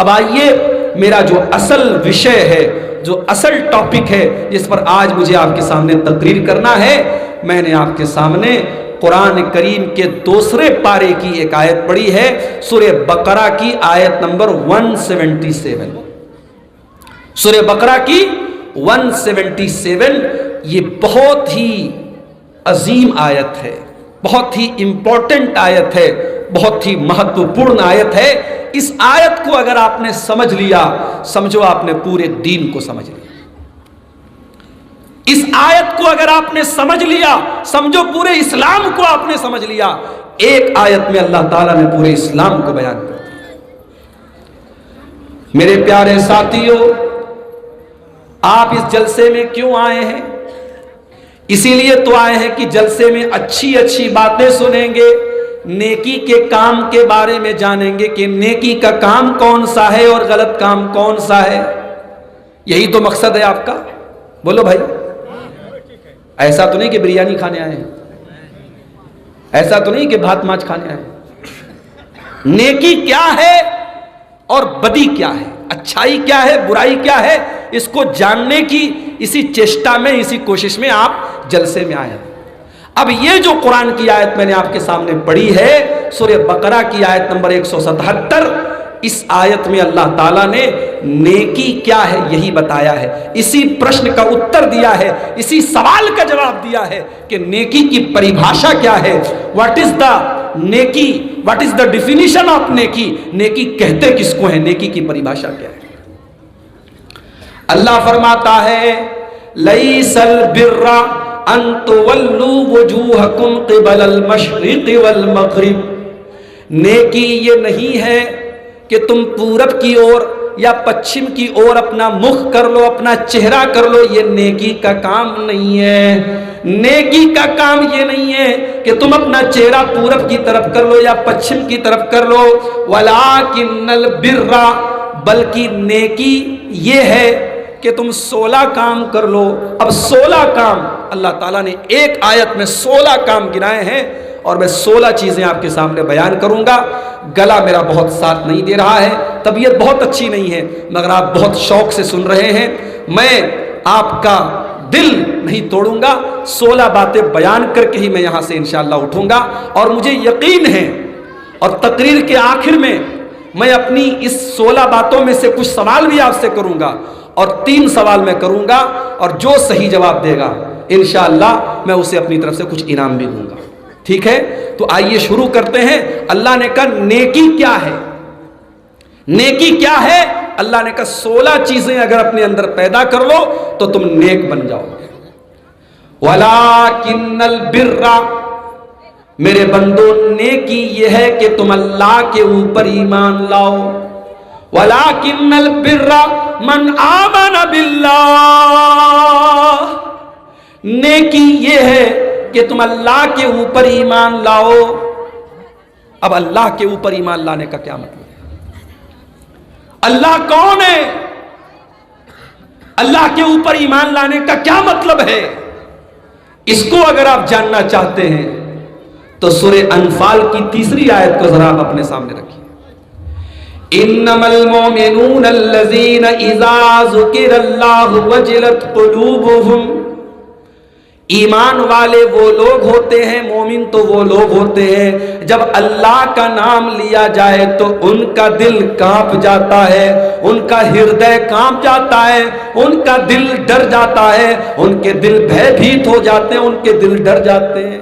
اب آئیے میرا جو اصل وشے ہے، جو اصل ٹاپک ہے جس پر آج مجھے آپ کے سامنے تقریر کرنا ہے، میں نے آپ کے سامنے قرآن کریم کے دوسرے پارے کی ایک آیت پڑھی ہے، سورہ بقرہ کی آیت نمبر 177۔ سورہ بقرہ کی 177 یہ بہت ہی عظیم آیت ہے، بہت ہی امپورٹنٹ آیت ہے، بہت ہی مہتوپورن آیت ہے۔ اس آیت کو اگر آپ نے سمجھ لیا، سمجھو آپ نے پورے دین کو سمجھ لیا۔ اس آیت کو اگر آپ نے سمجھ لیا، سمجھو پورے اسلام کو آپ نے سمجھ لیا۔ ایک آیت میں اللہ تعالیٰ نے پورے اسلام کو بیان کر دیا۔ میرے پیارے ساتھیوں، آپ اس جلسے میں کیوں آئے ہیں؟ اسی لیے تو آئے ہیں کہ جلسے میں اچھی اچھی باتیں سنیں گے، نیکی کے کام کے بارے میں جانیں گے کہ نیکی کا کام کون سا ہے اور غلط کام کون سا ہے۔ یہی تو مقصد ہے آپ کا؟ بولو بھائی، ایسا تو نہیں کہ بریانی کھانے آئے ہیں، ایسا تو نہیں کہ بھات ماچھ کھانے آئے ہیں۔ نیکی کیا ہے اور بدی کیا ہے، اچھائی کیا ہے، برائی کیا ہے، اس کو جاننے کی اسی چیشٹا میں، اسی کوشش میں آپ جلسے میں آئے ہیں۔ اب یہ جو قرآن کی آیت میں نے آپ کے سامنے پڑھی ہے، سورہ بقرہ کی آیت نمبر 177، اس آیت میں اللہ تعالیٰ نے نیکی کیا ہے یہی بتایا ہے، اسی پرشن کا اتر دیا ہے، اسی سوال کا جواب دیا ہے کہ نیکی کی پریبھاشا کیا ہے۔ واٹ از دا نیکی، what is the definition of نیکی، نیکی کہتے کس کو ہے، نیکی کی پریبھاشا کیا ہے۔ اللہ فرماتا ہے لیس البر ان تولوا وجوہکم قبل المشرق والمغرب، نیکی یہ نہیں ہے کہ تم پورب کی اور یا پچھم کی اور اپنا مخ کر لو، اپنا چہرہ کر لو، یہ نیکی کا کام نہیں ہے۔ نیکی کا کام یہ نہیں ہے کہ تم اپنا چہرہ پورب کی طرف کر لو یا پچھم کی طرف کر لو، ولکن البر، بلکہ نیکی یہ ہے کہ تم 16 کام کر لو۔ اب 16 کام اللہ تعالیٰ نے ایک آیت میں 16 کام گنائے ہیں، اور میں 16 چیزیں آپ کے سامنے بیان کروں گا۔ گلا میرا بہت ساتھ نہیں دے رہا ہے، طبیعت بہت اچھی نہیں ہے، مگر آپ بہت شوق سے سن رہے ہیں، میں آپ کا دل نہیں توڑوں گا۔ 16 باتیں بیان کر کے ہی میں یہاں سے انشاءاللہ اٹھوں گا، اور مجھے یقین ہے، اور تقریر کے آخر میں میں اپنی اس 16 باتوں میں سے کچھ سوال بھی آپ سے کروں گا، اور 3 سوال میں کروں گا، اور جو صحیح جواب دے گا انشاءاللہ میں اسے اپنی طرف سے کچھ انعام بھی دوں گا۔ ٹھیک ہے، تو آئیے شروع کرتے ہیں۔ اللہ نے کہا نیکی کیا ہے، نیکی کیا ہے؟ اللہ نے کہا 16 چیزیں اگر اپنے اندر پیدا کر لو تو تم نیک بن جاؤ گے۔ وَلَٰكِنَّ الْبِرَّ، میرے بندو نیکی یہ ہے کہ تم اللہ کے اوپر ایمان لاؤ۔ وَلَٰكِنَّ الْبِرَّ مَنْ آمَنَ بِاللَّهِ، نیکی یہ ہے کہ تم اللہ کے اوپر ایمان لاؤ۔ اب اللہ کے اوپر ایمان لانے کا کیا مطلب ہے؟ اللہ کون ہے؟ اللہ کے اوپر ایمان لانے کا کیا مطلب ہے؟ اس کو اگر آپ جاننا چاہتے ہیں تو سورہ انفال کی 3 آیت کو ذرا آپ اپنے سامنے رکھیے۔ انما المؤمنون الذين اذا ذكر الله وجلت قلوبهم، ایمان والے وہ لوگ ہوتے ہیں، مومن تو وہ لوگ ہوتے ہیں جب اللہ کا نام لیا جائے تو ان کا دل کانپ جاتا ہے، ان کا ہردے کانپ جاتا ہے، ان کا دل ڈر جاتا ہے، ان کے دل بھے بھیت ہو جاتے ہیں، ان کے دل ڈر جاتے ہیں۔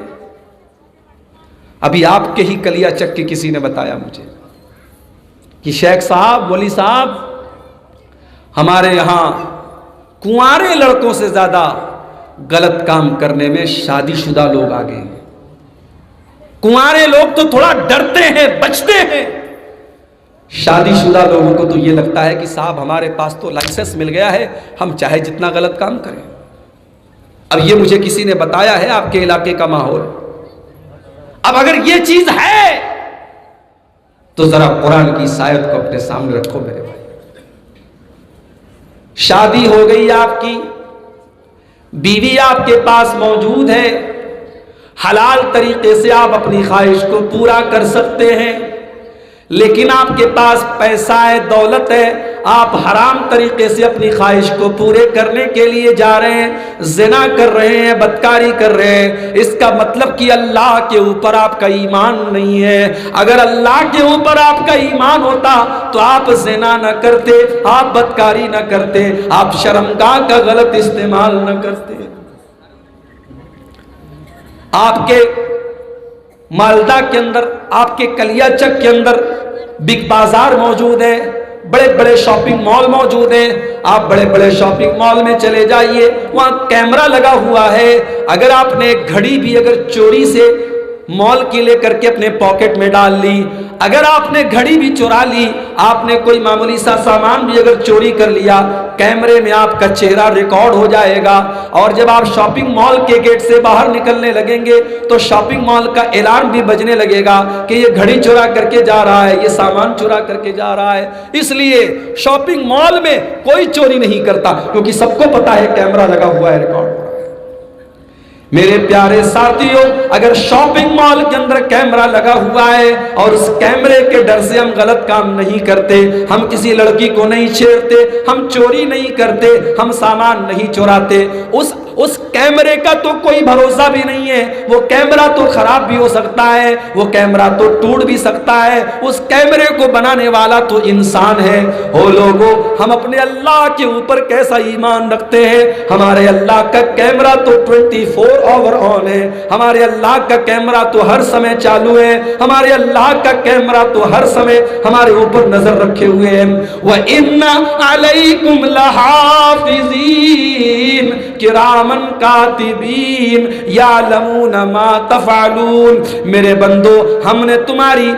ابھی آپ کے ہی کلیا چک کے کسی نے بتایا مجھے کہ شیخ صاحب، ولی صاحب، ہمارے یہاں کنوارے لڑکوں سے زیادہ غلط کام کرنے میں شادی شدہ لوگ آگے ہیں۔ کنوارے لوگ تو تھوڑا ڈرتے ہیں، بچتے ہیں، شادی شدہ لوگوں کو تو یہ لگتا ہے کہ صاحب ہمارے پاس تو لائسنس مل گیا ہے، ہم چاہے جتنا غلط کام کریں۔ اب یہ مجھے کسی نے بتایا ہے آپ کے علاقے کا ماحول۔ اب اگر یہ چیز ہے تو ذرا قرآن کی اس آیت کو اپنے سامنے رکھو میرے بھائی۔ شادی ہو گئی آپ کی، بیوی آپ کے پاس موجود ہے، حلال طریقے سے آپ اپنی خواہش کو پورا کر سکتے ہیں، لیکن آپ کے پاس پیسہ ہے، دولت ہے، آپ حرام طریقے سے اپنی خواہش کو پورے کرنے کے لیے جا رہے ہیں، زنا کر رہے ہیں، بدکاری کر رہے ہیں، اس کا مطلب کہ اللہ کے اوپر آپ کا ایمان نہیں ہے۔ اگر اللہ کے اوپر آپ کا ایمان ہوتا تو آپ زنا نہ کرتے، آپ بدکاری نہ کرتے، آپ شرمگاہ کا غلط استعمال نہ کرتے۔ آپ کے مالدہ کے اندر، آپ کے کلیا چک کے اندر بگ بازار موجود ہے، بڑے بڑے شاپنگ مال موجود ہیں، آپ بڑے بڑے شاپنگ مال میں چلے جائیے، وہاں کیمرہ لگا ہوا ہے۔ اگر آپ نے ایک گھڑی بھی اگر چوری سے مال کی لے کر کے اپنے پاکٹ میں ڈال لی، اگر آپ نے گھڑی بھی چورا لی، آپ نے کوئی معمولی سا سامان بھی اگر چوری کر لیا، کیمرے میں آپ کا چہرہ ریکارڈ ہو جائے گا، اور جب آپ شاپنگ مال کے گیٹ سے باہر نکلنے لگیں گے تو شاپنگ مال کا الارم بھی بجنے لگے گا کہ یہ گھڑی چورا کر کے جا رہا ہے، یہ سامان چورا کر کے جا رہا ہے۔ اس لیے شاپنگ مال میں کوئی چوری نہیں کرتا، کیونکہ سب کو پتا ہے کیمرہ لگا ہوا ہے، ریکارڈ ہو رہا ہے۔ میرے پیارے ساتھیوں، اگر شاپنگ مال کے اندر کیمرہ لگا ہوا ہے اور اس کیمرے کے ڈر سے ہم غلط کام نہیں کرتے، ہم کسی لڑکی کو نہیں چھیڑتے، ہم چوری نہیں کرتے، ہم سامان نہیں چوراتے، اس کیمرے کا تو کوئی بھروسہ بھی نہیں ہے، وہ کیمرہ تو خراب بھی ہو سکتا ہے، وہ کیمرہ تو ٹوٹ بھی سکتا ہے، اس کیمرے کو بنانے والا تو انسان ہے۔ او لوگوں، ہم اپنے اللہ کے اوپر کیسا ایمان رکھتے ہیں؟ ہمارے اللہ کا کیمرہ تو 24 آور آن ہے، ہمارے اللہ کا کیمرہ تو ہر سمے چالو ہے، ہمارے اللہ کا کیمرہ تو ہر سمے ہمارے اوپر نظر رکھے ہوئے ہیں۔ وَإِنَّ عَلَيْكُمْ لَحَافِظِينَ کِرَامًا کاتبین یعلمون ما تفعلون۔ میرے بندو، ہم نے تمہاری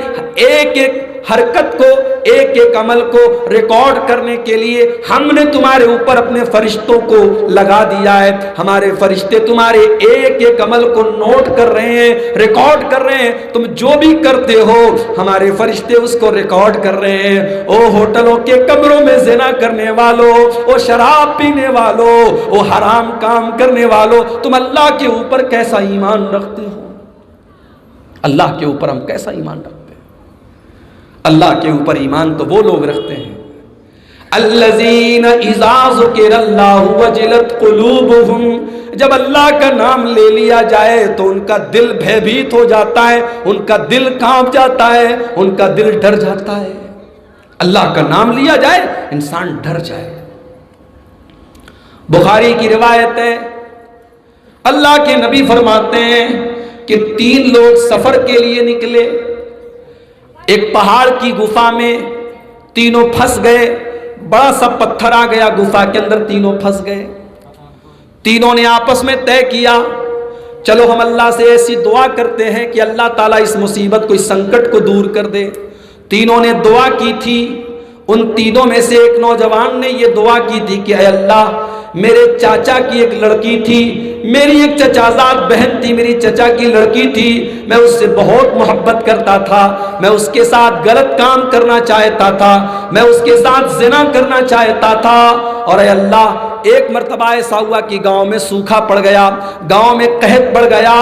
ایک ایک حرکت کو، ایک ایک عمل کو ریکارڈ کرنے کے لیے ہم نے تمہارے اوپر اپنے فرشتوں کو لگا دیا ہے۔ ہمارے فرشتے تمہارے ایک ایک عمل کو نوٹ کر رہے ہیں، ریکارڈ کر رہے ہیں، تم جو بھی کرتے ہو ہمارے فرشتے اس کو ریکارڈ کر رہے ہیں۔ او ہوٹلوں کے کمروں میں زنا کرنے والوں، او شراب پینے والوں، او حرام کام کرنے والوں، تم اللہ کے اوپر کیسا ایمان رکھتے ہو؟ اللہ کے اوپر ہم کیسا ایمان رکھتے ہیں؟ اللہ کے اوپر ایمان تو وہ لوگ رکھتے ہیں الذین اذا ذکر اللہ وجلت قلوبہم، جب اللہ کا نام لے لیا جائے تو ان کا دل بھیبھیت ہو جاتا ہے، ان کا دل کانپ جاتا ہے، ان کا دل ڈر جاتا ہے۔ اللہ کا نام لیا جائے انسان ڈر جائے۔ بخاری کی روایت ہے، اللہ کے نبی فرماتے ہیں کہ 3 لوگ سفر کے لیے نکلے، ایک پہاڑ کی گفا میں تینوں پھنس گئے، بڑا سا پتھر آ گیا گفا کے اندر، تینوں پھنس گئے۔ تینوں نے آپس میں طے کیا، چلو ہم اللہ سے ایسی دعا کرتے ہیں کہ اللہ تعالیٰ اس مصیبت کو، اس سنکٹ کو دور کر دے۔ تینوں نے دعا کی تھی۔ ان تینوں میں سے ایک نوجوان نے یہ دعا کی تھی کہ اے اللہ، میرے چاچا کی ایک لڑکی تھی، میری ایک چچازاد بہن تھی، میری چچا کی لڑکی تھی، میں اس سے بہت محبت کرتا تھا، میں اس کے ساتھ غلط کام کرنا چاہتا تھا، میں اس کے ساتھ زنا کرنا چاہتا تھا، اور اے اللہ ایک مرتبہ ایسا ہوا کہ گاؤں میں سوکھا پڑ گیا، گاؤں میں قحط پڑ گیا،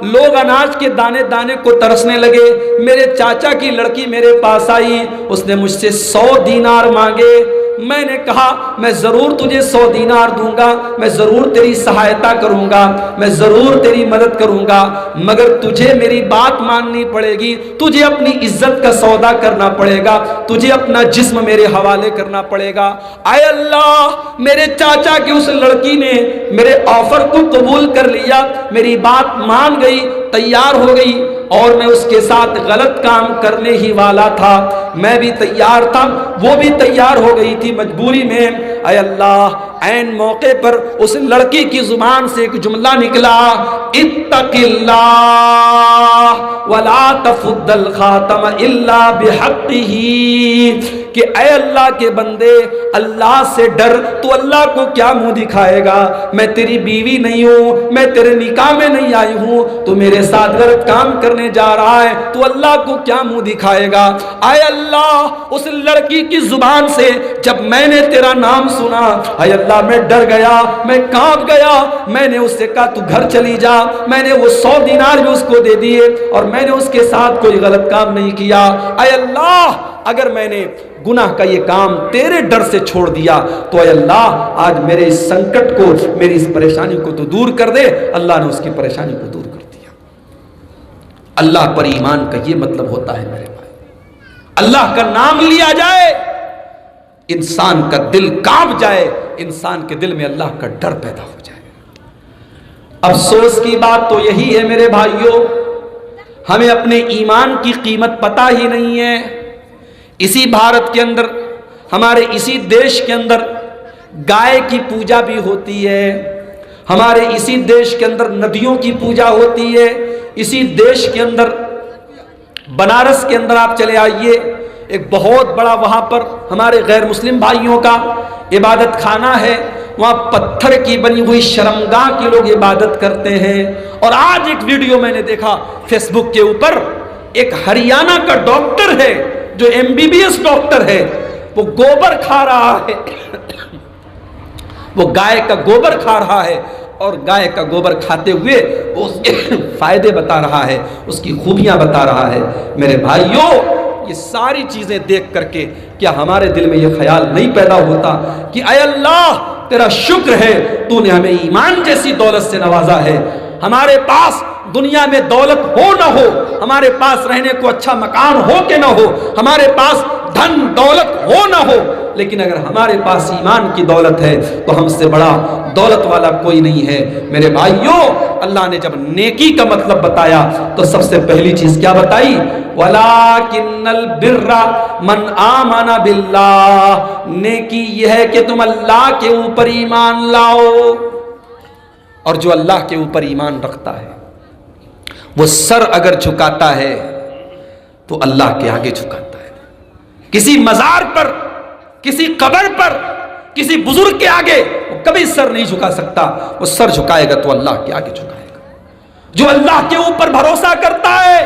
لوگ اناج کے دانے دانے کو ترسنے لگے۔ میرے چاچا کی لڑکی میرے پاس آئی، اس نے مجھ سے 100 دینار مانگے۔ میں نے کہا میں ضرور تجھے 100 دینار دوں گا، میں ضرور تیری سہایتا کروں گا، میں ضرور تیری مدد کروں گا، مگر تجھے میری بات ماننی پڑے گی، تجھے اپنی عزت کا سودا کرنا پڑے گا، تجھے اپنا جسم میرے حوالے کرنا پڑے گا۔ اے اللہ، میرے چاچا کی اس لڑکی نے میرے آفر کو قبول کر لیا، میری بات مان گئی، تیار ہو گئی، اور میں اس کے ساتھ غلط کام کرنے ہی والا تھا، میں بھی تیار تھا، وہ بھی تیار ہو گئی تھی مجبوری میں۔ اے اللہ، عین موقع پر اس لڑکی کی زبان سے ایک جملہ نکلا، اتق اللہ ولا تفض الخاتم الا بحقہ، کہ اے اللہ کے بندے اللہ سے ڈر، تو اللہ کو کیا منہ دکھائے گا؟ میں تیری بیوی نہیں ہوں، میں تیرے نکاح میں نہیں آئی ہوں، تو میرے ساتھ غلط کام کرنے جا رہا ہے، تو اللہ کو کیا منہ دکھائے گا؟ اے اللہ اس لڑکی کی زبان سے جب میں نے تیرا نام سنا، اے اللہ میں ڈر گیا، میں کانپ گیا، میں نے اس سے کہا تو گھر چلی جا، میں نے وہ 100 دینار بھی اس کو دے دیے اور میں نے اس کے ساتھ کوئی غلط کام نہیں کیا۔ اے اللہ اگر میں نے گناہ کا یہ کام تیرے ڈر سے چھوڑ دیا تو اے اللہ آج میرے اس سنکٹ کو، میری اس پریشانی کو تو دور کر دے۔ اللہ نے اس کی پریشانی کو دور کر دیا۔ اللہ پر ایمان کا یہ مطلب ہوتا ہے میرے بھائی، اللہ کا نام لیا جائے، انسان کا دل کانپ جائے، انسان کے دل میں اللہ کا ڈر پیدا ہو جائے۔ افسوس کی بات تو یہی ہے میرے بھائیوں، ہمیں اپنے ایمان کی قیمت پتہ ہی نہیں ہے۔ اسی بھارت کے اندر، ہمارے اسی دیش کے اندر گائے کی پوجا بھی ہوتی ہے، ہمارے اسی دیش کے اندر ندیوں کی پوجا ہوتی ہے، اسی دیش کے اندر بنارس کے اندر آپ چلے آئیے، ایک بہت بڑا وہاں پر ہمارے غیر مسلم بھائیوں کا عبادت خانہ ہے، وہاں پتھر کی بنی ہوئی شرمگاہ کے لوگ عبادت کرتے ہیں۔ اور آج ایک ویڈیو میں نے دیکھا فیس بک کے اوپر، ایک ہریانہ کا ڈاکٹر ہے جو MBBS ڈاکٹر ہے، وہ گوبر کھا رہا ہے، وہ گائے کا گوبر کھا رہا ہے اور گائے کا گوبر کھاتے ہوئے وہ اس کے فائدے بتا رہا ہے، اس کی خوبیاں بتا رہا ہے۔ میرے بھائیوں یہ ساری چیزیں دیکھ کر کے کیا ہمارے دل میں یہ خیال نہیں پیدا ہوتا کہ اے اللہ تیرا شکر ہے تو نے ہمیں ایمان جیسی دولت سے نوازا ہے۔ ہمارے پاس دنیا میں دولت ہو نہ ہو، ہمارے پاس رہنے کو اچھا مکان ہو کہ نہ ہو، ہمارے پاس دھن دولت ہو نہ ہو، لیکن اگر ہمارے پاس ایمان کی دولت ہے تو ہم سے بڑا دولت والا کوئی نہیں ہے۔ میرے بھائیوں اللہ نے جب نیکی کا مطلب بتایا تو سب سے پہلی چیز کیا بتائی؟ وَلَٰكِنَّ الْبِرَّ مَنْ آمَنَ بِاللَّهِ، نیکی یہ ہے کہ تم اللہ کے اوپر ایمان لاؤ، اور جو اللہ کے اوپر ایمان رکھتا ہے وہ سر اگر جھکاتا ہے تو اللہ کے آگے جھکاتا ہے۔ کسی مزار پر، کسی قبر پر، کسی بزرگ کے آگے وہ کبھی سر نہیں جھکا سکتا، وہ سر جھکائے گا تو اللہ کے آگے جھکائے گا۔ جو اللہ کے اوپر بھروسہ کرتا ہے،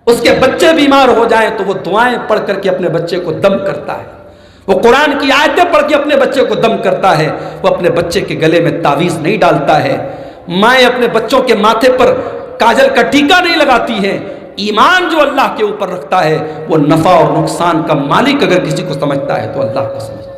اس کے بچے بیمار ہو جائیں تو وہ دعائیں پڑھ کر کے اپنے بچے کو دم کرتا ہے، وہ قرآن کی آیتیں پڑھ کے اپنے بچے کو دم کرتا ہے، وہ اپنے بچے کے گلے میں تعویذ نہیں ڈالتا ہے، مائیں اپنے بچوں کے ماتھے پر کاجل کا ٹیکا نہیں لگاتی ہیں۔ ایمان جو اللہ کے اوپر رکھتا ہے وہ نفع اور نقصان کا مالک اگر کسی کو سمجھتا ہے تو اللہ کو سمجھتا ہے۔